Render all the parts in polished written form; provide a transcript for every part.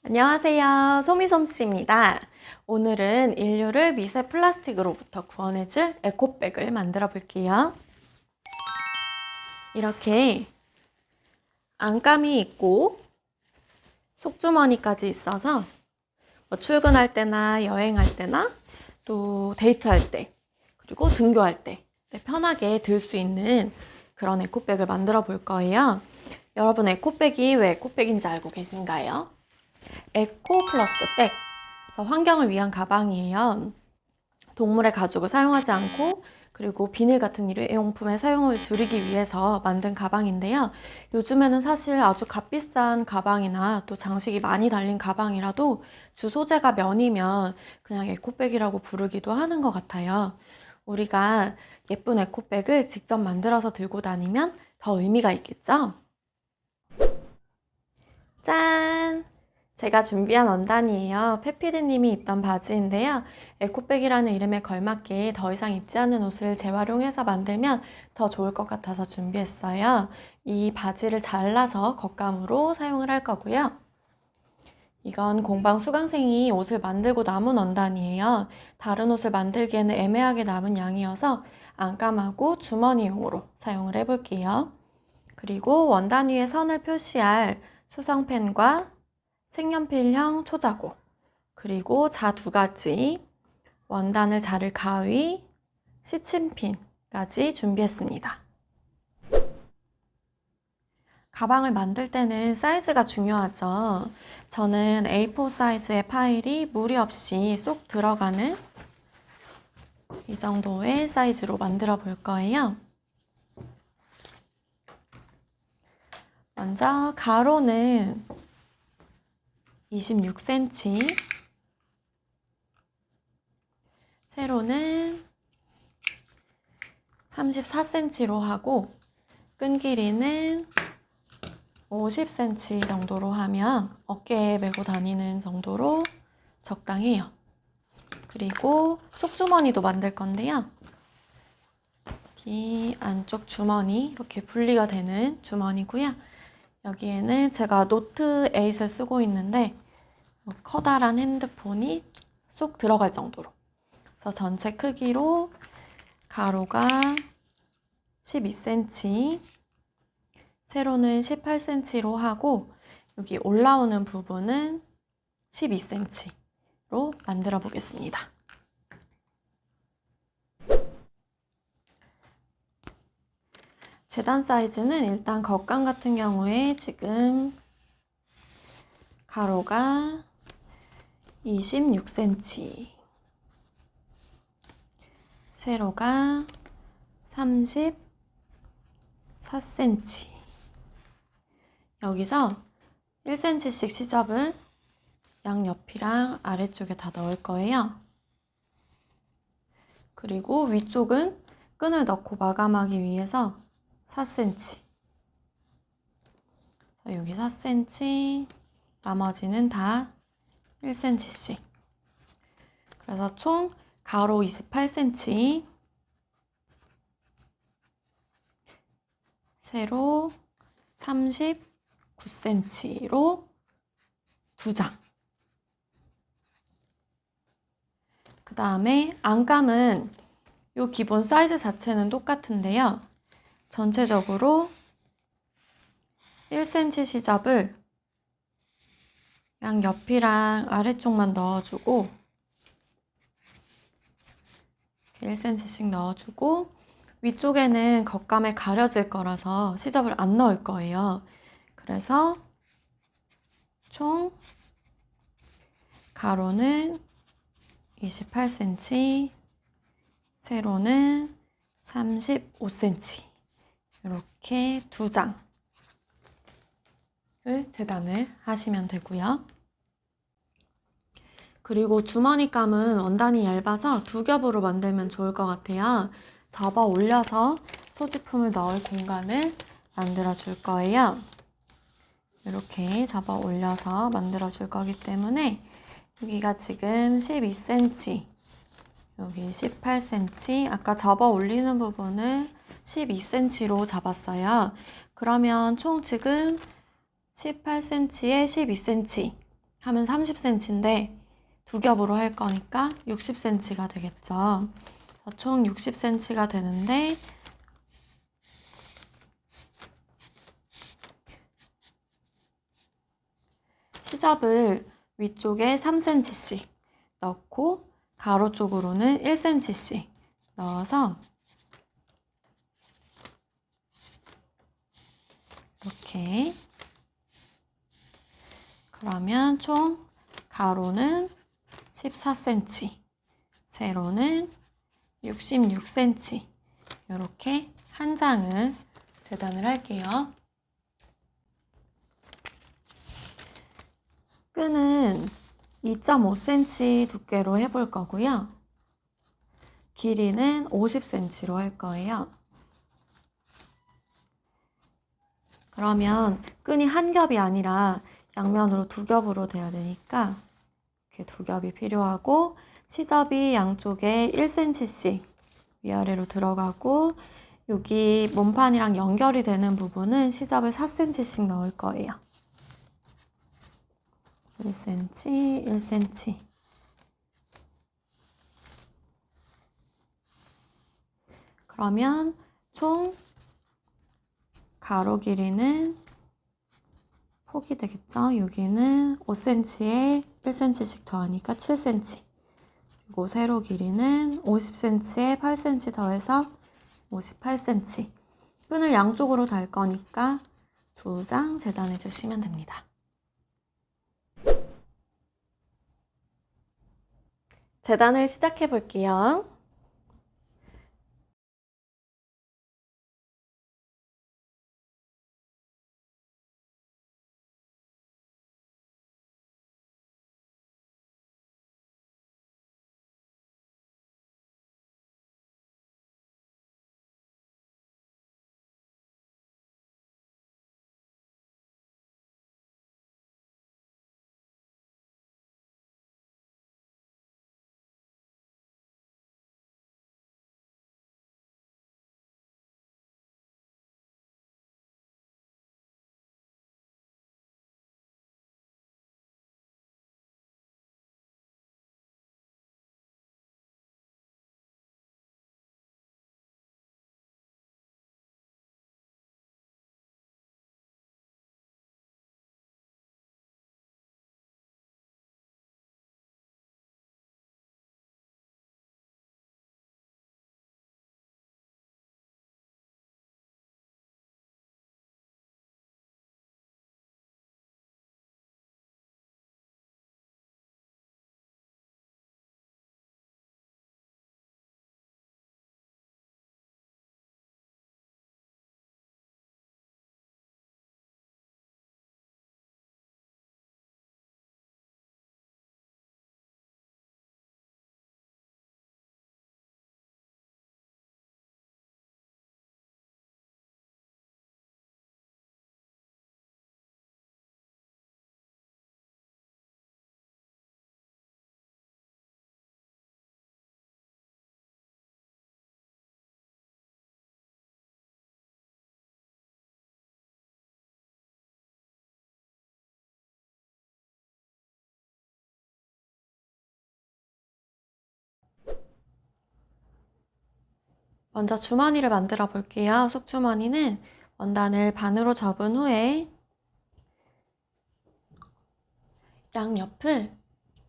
안녕하세요. 소미솜씨입니다. 오늘은 인류를 미세 플라스틱으로부터 구원해줄 에코백을 만들어 볼게요. 이렇게 안감이 있고 속주머니까지 있어서 출근할 때나 여행할 때나 또 데이트할 때 그리고 등교할 때 편하게 들 수 있는 그런 에코백을 만들어 볼 거예요. 여러분, 에코백이 왜 에코백인지 알고 계신가요? 에코 플러스 백, 환경을 위한 가방이에요. 동물의 가죽을 사용하지 않고 그리고 비닐 같은 일회용품의 사용을 줄이기 위해서 만든 가방인데요. 요즘에는 사실 아주 값비싼 가방이나 또 장식이 많이 달린 가방이라도 주 소재가 면이면 그냥 에코백이라고 부르기도 하는 것 같아요. 우리가 예쁜 에코백을 직접 만들어서 들고 다니면 더 의미가 있겠죠? 짠! 제가 준비한 원단이에요. 페피디님이 입던 바지인데요. 에코백이라는 이름에 걸맞게 더 이상 입지 않는 옷을 재활용해서 만들면 더 좋을 것 같아서 준비했어요. 이 바지를 잘라서 겉감으로 사용을 할 거고요. 이건 공방 수강생이 옷을 만들고 남은 원단이에요. 다른 옷을 만들기에는 애매하게 남은 양이어서 안감하고 주머니용으로 사용을 해볼게요. 그리고 원단 위에 선을 표시할 수성펜과 색연필형 초자고, 그리고 자 2가지, 원단을 자를 가위, 시침핀까지 준비했습니다. 가방을 만들 때는 사이즈가 중요하죠. 저는 A4 사이즈의 파일이 무리 없이 쏙 들어가는 이 정도의 사이즈로 만들어 볼 거예요. 먼저 가로는 26cm, 세로는 34cm로 하고 끈 길이는 50cm 정도로 하면 어깨에 메고 다니는 정도로 적당해요. 그리고 속주머니도 만들 건데요. 여기 안쪽 주머니 이렇게 분리가 되는 주머니고요. 여기에는 제가 노트 8을 쓰고 있는데 커다란 핸드폰이 쏙 들어갈 정도로, 그래서 전체 크기로 가로가 12cm, 세로는 18cm로 하고 여기 올라오는 부분은 12cm로 만들어 보겠습니다. 재단 사이즈는 일단 겉감 같은 경우에 지금 가로가 26cm, 세로가 34cm. 여기서 1cm씩 시접을 양옆이랑 아래쪽에 다 넣을 거예요. 그리고 위쪽은 끈을 넣고 마감하기 위해서 4cm. 여기 4cm, 나머지는 다 1cm씩. 그래서 총 가로 28cm, 세로 39cm로 2장. 그 다음에 안감은 이 기본 사이즈 자체는 똑같은데요. 전체적으로 1cm 시접을 양옆이랑 아래쪽만 넣어주고 1cm씩 넣어주고 위쪽에는 겉감에 가려질 거라서 시접을 안 넣을 거예요. 그래서 총 가로는 28cm, 세로는 35cm 이렇게 2장을 재단을 하시면 되고요. 그리고 주머니감은 원단이 얇아서 2겹으로 만들면 좋을 것 같아요. 접어 올려서 소지품을 넣을 공간을 만들어 줄 거예요. 이렇게 접어 올려서 만들어 줄 거기 때문에 여기가 지금 12cm, 여기 18cm, 아까 접어 올리는 부분을 12cm로 잡았어요. 그러면 총 지금 18cm에 12cm 하면 30cm인데 두 겹으로 할 거니까 60cm가 되겠죠. 총 60cm가 되는데 시접을 위쪽에 3cm씩 넣고 가로 쪽으로는 1cm씩 넣어서 이렇게, 그러면 총 가로는 14cm, 세로는 66cm, 이렇게 한 장을 재단을 할게요. 끈은 2.5cm 두께로 해볼 거고요. 길이는 50cm로 할 거예요. 그러면 끈이 한 겹이 아니라 양면으로 두 겹으로 돼야 되니까 이렇게 두 겹이 필요하고, 시접이 양쪽에 1cm씩 위아래로 들어가고, 여기 몸판이랑 연결이 되는 부분은 시접을 4cm씩 넣을 거예요. 1cm, 1cm. 그러면 총 가로 길이는 폭이 되겠죠? 여기는 5cm에 1cm씩 더하니까 7cm. 그리고 세로 길이는 50cm에 8cm 더해서 58cm. 끈을 양쪽으로 달 거니까 두 장 재단해 주시면 됩니다. 재단을 시작해 볼게요. 먼저 주머니를 만들어 볼게요. 속주머니는 원단을 반으로 접은 후에 양옆을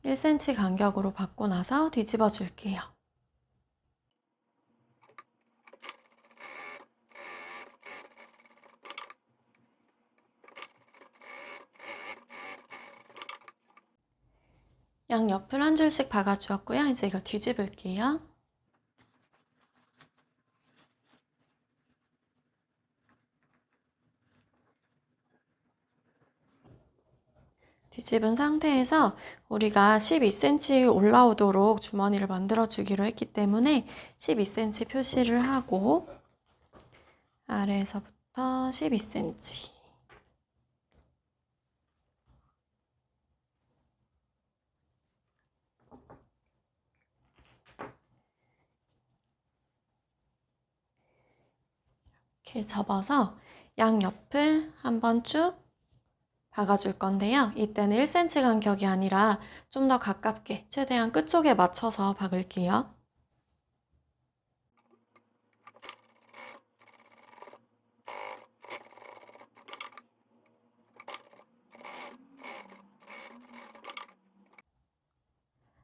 1cm 간격으로 받고 나서 뒤집어 줄게요. 양옆을 한 줄씩 박아 주었고요. 이제 이거 뒤집을게요. 뒤집은 상태에서 우리가 12cm 올라오도록 주머니를 만들어 주기로 했기 때문에 12cm 표시를 하고 아래에서부터 12cm. 이렇게 접어서 양옆을 한번 쭉 박아줄 건데요. 이때는 1cm 간격이 아니라 좀 더 가깝게 최대한 끝쪽에 맞춰서 박을게요.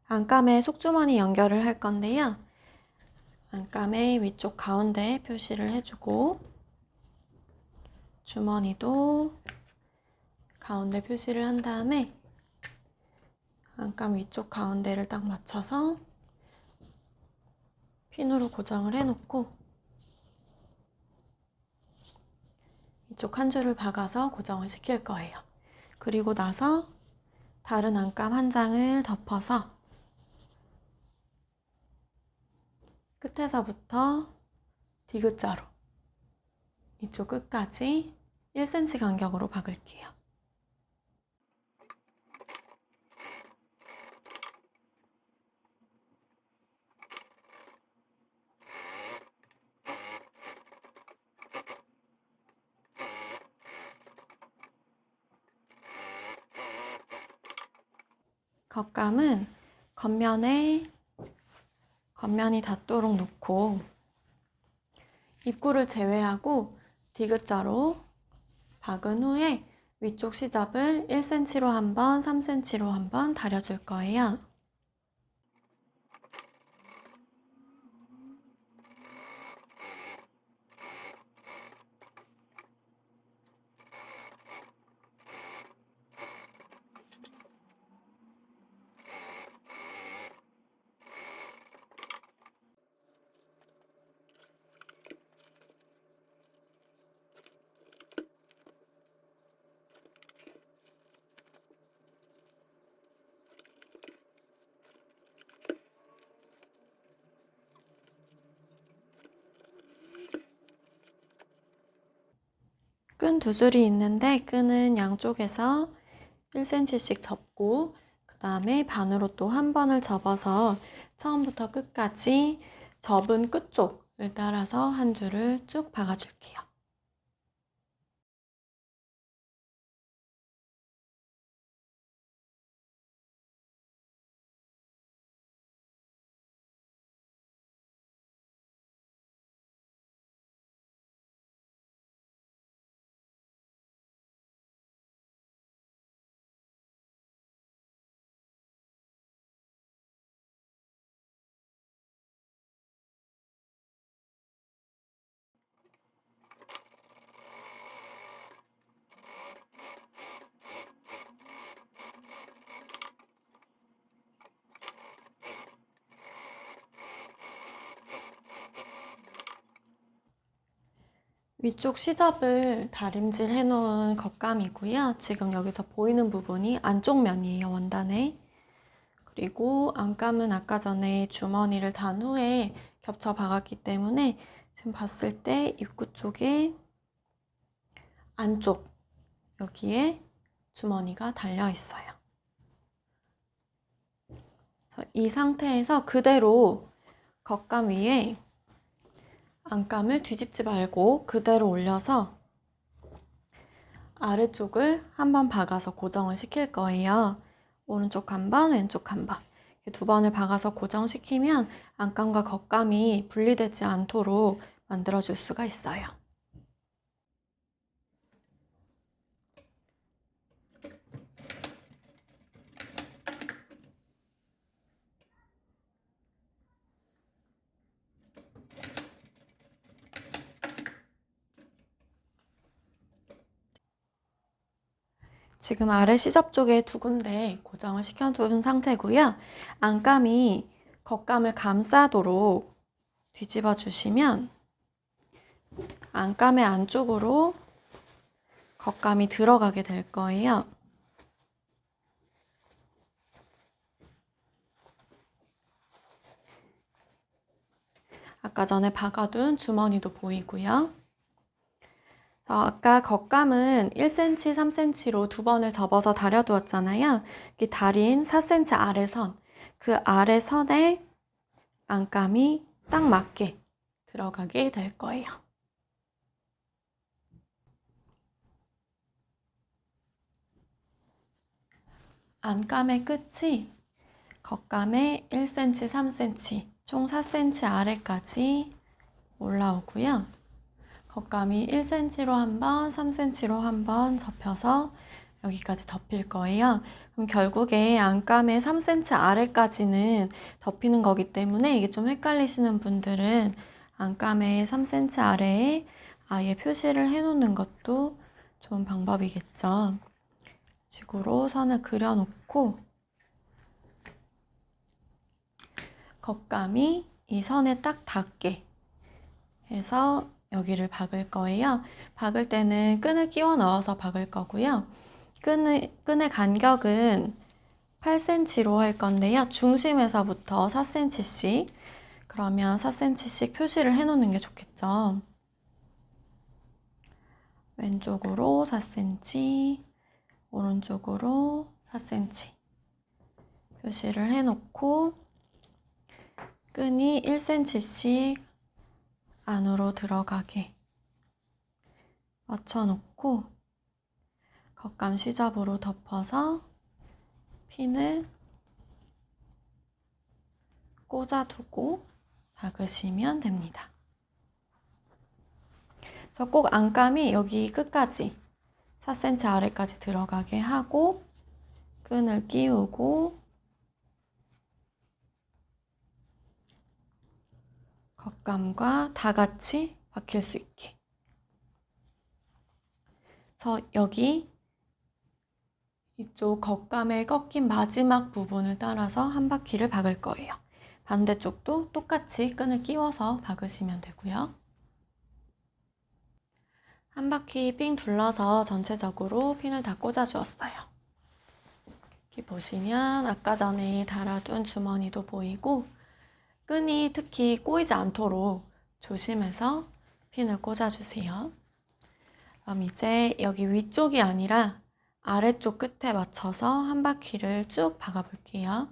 안감에 속주머니 연결을 할 건데요. 안감의 위쪽 가운데 표시를 해주고 주머니도 가운데 표시를 한 다음에 안감 위쪽 가운데를 딱 맞춰서 핀으로 고정을 해놓고 이쪽 한 줄을 박아서 고정을 시킬 거예요. 그리고 나서 다른 안감 한 장을 덮어서 끝에서부터 디귿자로 이쪽 끝까지 1cm 간격으로 박을게요. 겉감은 겉면이 닿도록 놓고 입구를 제외하고 디귿자로 박은 후에 위쪽 시접을 1cm로 한 번, 3cm로 한 번 다려줄 거예요. 끈 두 줄이 있는데 끈은 양쪽에서 1cm씩 접고 그 다음에 반으로 또 한 번을 접어서 처음부터 끝까지 접은 끝쪽을 따라서 한 줄을 쭉 박아줄게요. 위쪽 시접을 다림질 해놓은 겉감이고요. 지금 여기서 보이는 부분이 안쪽 면이에요, 원단에. 그리고 안감은 아까 전에 주머니를 단 후에 겹쳐 박았기 때문에 지금 봤을 때 입구 쪽에 안쪽 여기에 주머니가 달려 있어요. 그래서 이 상태에서 그대로 겉감 위에 안감을 뒤집지 말고 그대로 올려서 아래쪽을 한번 박아서 고정을 시킬 거예요. 오른쪽 한 번, 왼쪽 한 번. 두 번을 박아서 고정시키면 안감과 겉감이 분리되지 않도록 만들어줄 수가 있어요. 지금 아래 시접 쪽에 두 군데 고정을 시켜둔 상태고요. 안감이 겉감을 감싸도록 뒤집어 주시면 안감의 안쪽으로 겉감이 들어가게 될 거예요. 아까 전에 박아둔 주머니도 보이고요. 아까 겉감은 1cm, 3cm로 두 번을 접어서 다려두었잖아요. 이 달인 4cm 아래 선, 그 아래 선에 안감이 딱 맞게 들어가게 될 거예요. 안감의 끝이 겉감의 1cm, 3cm, 총 4cm 아래까지 올라오고요. 겉감이 1cm로 한 번, 3cm로 한 번 접혀서 여기까지 덮일 거예요. 그럼 결국에 안감의 3cm 아래까지는 덮이는 거기 때문에 이게 좀 헷갈리시는 분들은 안감의 3cm 아래에 아예 표시를 해놓는 것도 좋은 방법이겠죠. 식으로 선을 그려놓고 겉감이 이 선에 딱 닿게 해서 여기를 박을 거예요. 박을 때는 끈을 끼워 넣어서 박을 거고요. 끈의 간격은 8cm로 할 건데요. 중심에서부터 4cm씩, 그러면 4cm씩 표시를 해 놓는 게 좋겠죠. 왼쪽으로 4cm, 오른쪽으로 4cm 표시를 해 놓고 끈이 1cm씩 안으로 들어가게 맞춰 놓고 겉감 시접으로 덮어서 핀을 꽂아두고 박으시면 됩니다. 그래서 꼭 안감이 여기 끝까지 4cm 아래까지 들어가게 하고 끈을 끼우고 겉감과 다 같이 박힐 수 있게. 그래서 여기 이쪽 겉감에 꺾인 마지막 부분을 따라서 한 바퀴를 박을 거예요. 반대쪽도 똑같이 끈을 끼워서 박으시면 되고요. 한 바퀴 삥 둘러서 전체적으로 핀을 다 꽂아 주었어요. 이렇게 보시면 아까 전에 달아둔 주머니도 보이고 끈이 특히 꼬이지 않도록 조심해서 핀을 꽂아주세요. 그럼 이제 여기 위쪽이 아니라 아래쪽 끝에 맞춰서 한 바퀴를 쭉 박아 볼게요.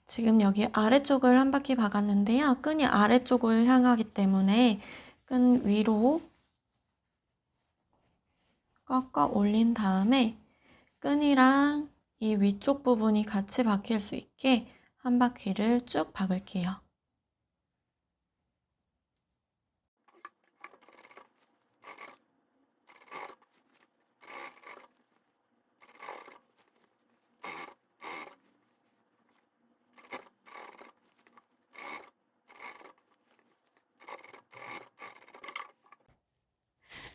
지금 여기 아래쪽을 한 바퀴 박았는데요. 끈이 아래쪽을 향하기 때문에 끈 위로 꺾어 올린 다음에 끈이랑 이 위쪽 부분이 같이 박힐 수 있게 한 바퀴를 쭉 박을게요.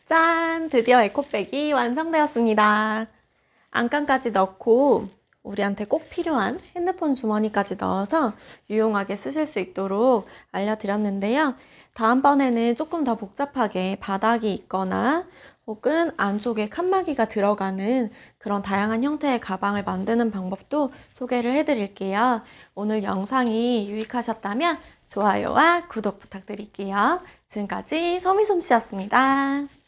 짠! 드디어 에코백이 완성되었습니다. 안감까지 넣고 우리한테 꼭 필요한 핸드폰 주머니까지 넣어서 유용하게 쓰실 수 있도록 알려드렸는데요. 다음번에는 조금 더 복잡하게 바닥이 있거나 혹은 안쪽에 칸막이가 들어가는 그런 다양한 형태의 가방을 만드는 방법도 소개를 해드릴게요. 오늘 영상이 유익하셨다면 좋아요와 구독 부탁드릴게요. 지금까지 소미솜씨였습니다.